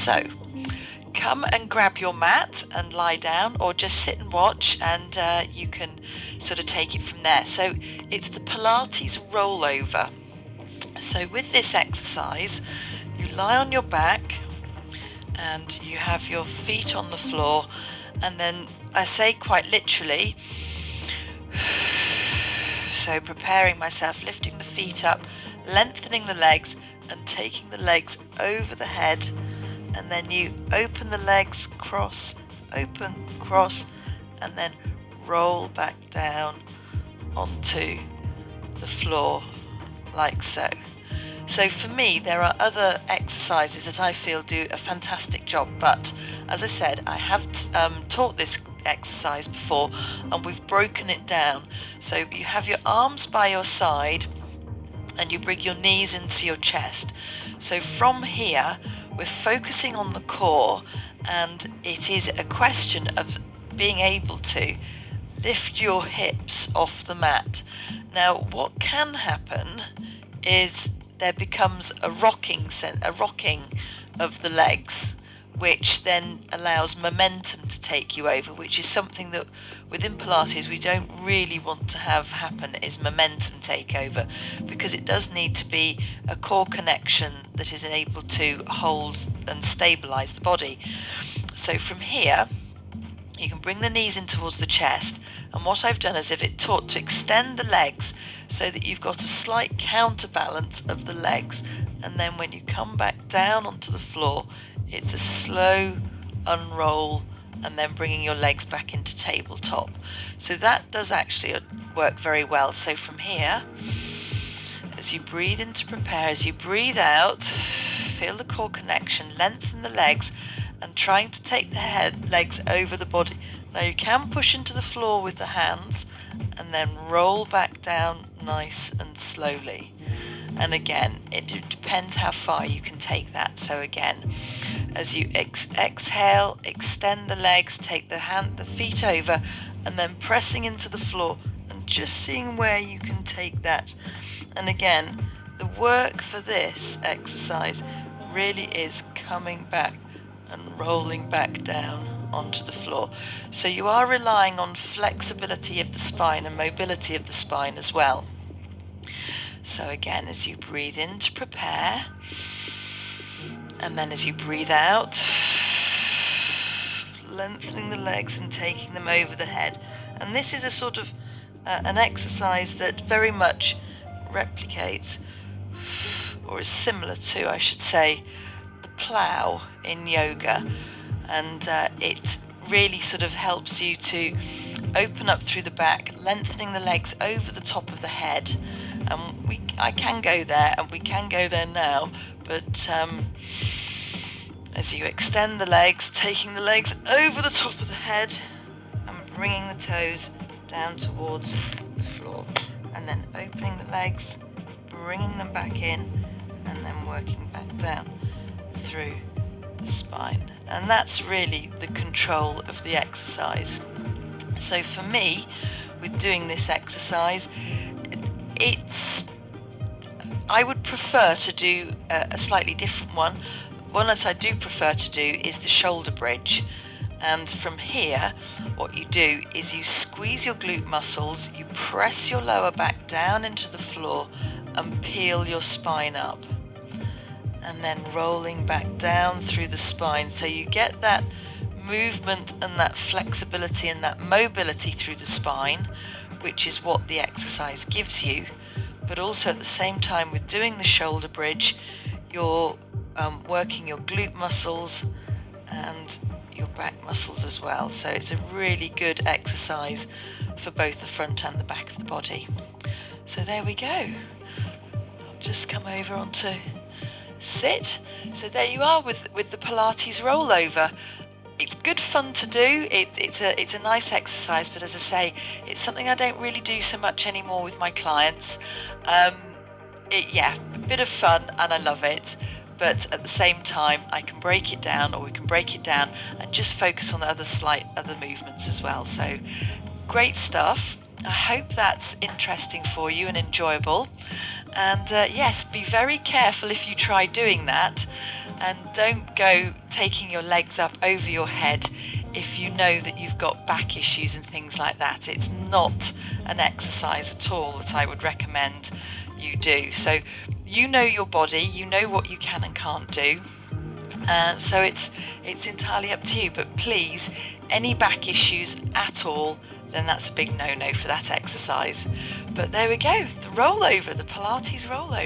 So come and grab your mat and lie down, or just sit and watch, and you can sort of take it from there. So it's the Pilates rollover. So with this exercise, you lie on your back and you have your feet on the floor, and then I say quite literally, so preparing myself, lifting the feet up, lengthening the legs and taking the legs over the head, and then you open the legs, cross, open, cross, and then roll back down onto the floor like so. So for me, there are other exercises that I feel do a fantastic job, but as I said, I have taught this exercise before and we've broken it down. So you have your arms by your side and you bring your knees into your chest. So from here, we're focusing on the core, and it is a question of being able to lift your hips off the mat. Now, what can happen is there becomes a rocking of the legs, which then allows momentum to take you over, which is something that within Pilates we don't really want to have happen, is momentum takeover, because it does need to be a core connection that is able to hold and stabilize the body. So from here, you can bring the knees in towards the chest, and what I've done is taught to extend the legs so that you've got a slight counterbalance of the legs, and then when you come back down onto the floor, it's a slow unroll and then bringing your legs back into tabletop. So that does actually work very well. So from here, as you breathe in to prepare, as you breathe out, feel the core connection, lengthen the legs, and trying to take the legs over the body. Now you can push into the floor with the hands and then roll back down nice and slowly. And again, it depends how far you can take that. So again, as you exhale, extend the legs, take the feet over, and then pressing into the floor and just seeing where you can take that. And again, the work for this exercise really is coming back and rolling back down onto the floor. So you are relying on flexibility of the spine and mobility of the spine as well. So again, as you breathe in to prepare, and then as you breathe out, lengthening the legs and taking them over the head. And this is a sort of an exercise that very much replicates, or is similar to, I should say, the plow in yoga. And it really sort of helps you to open up through the back, lengthening the legs over the top of the head. I can go there, and we can go there now, but as you extend the legs, taking the legs over the top of the head and bringing the toes down towards the floor, and then opening the legs, bringing them back in, and then working back down through the spine. And that's really the control of the exercise. So for me, with doing this exercise, I would prefer to do a slightly different one. One that I do prefer to do is the shoulder bridge. And from here, what you do is you squeeze your glute muscles, you press your lower back down into the floor and peel your spine up. And then rolling back down through the spine. So you get that movement and that flexibility and that mobility through the spine, which is what the exercise gives you. But also at the same time, with doing the shoulder bridge, you're working your glute muscles and your back muscles as well. So it's a really good exercise for both the front and the back of the body. So there we go. I'll just come over onto sit. So there you are with the Pilates rollover. It's good fun to do. It's a nice exercise, but as I say, it's something I don't really do so much anymore with my clients. A bit of fun, and I love it. But at the same time, I can break it down, or we can break it down and just focus on the other movements as well. So great stuff. I hope that's interesting for you and enjoyable. And yes, be very careful if you try doing that. And don't go taking your legs up over your head if you know that you've got back issues and things like that. It's not an exercise at all that I would recommend you do. So you know your body, you know what you can and can't do. So it's entirely up to you. But please, any back issues at all, then that's a big no-no for that exercise. But there we go, the rollover, the Pilates rollover.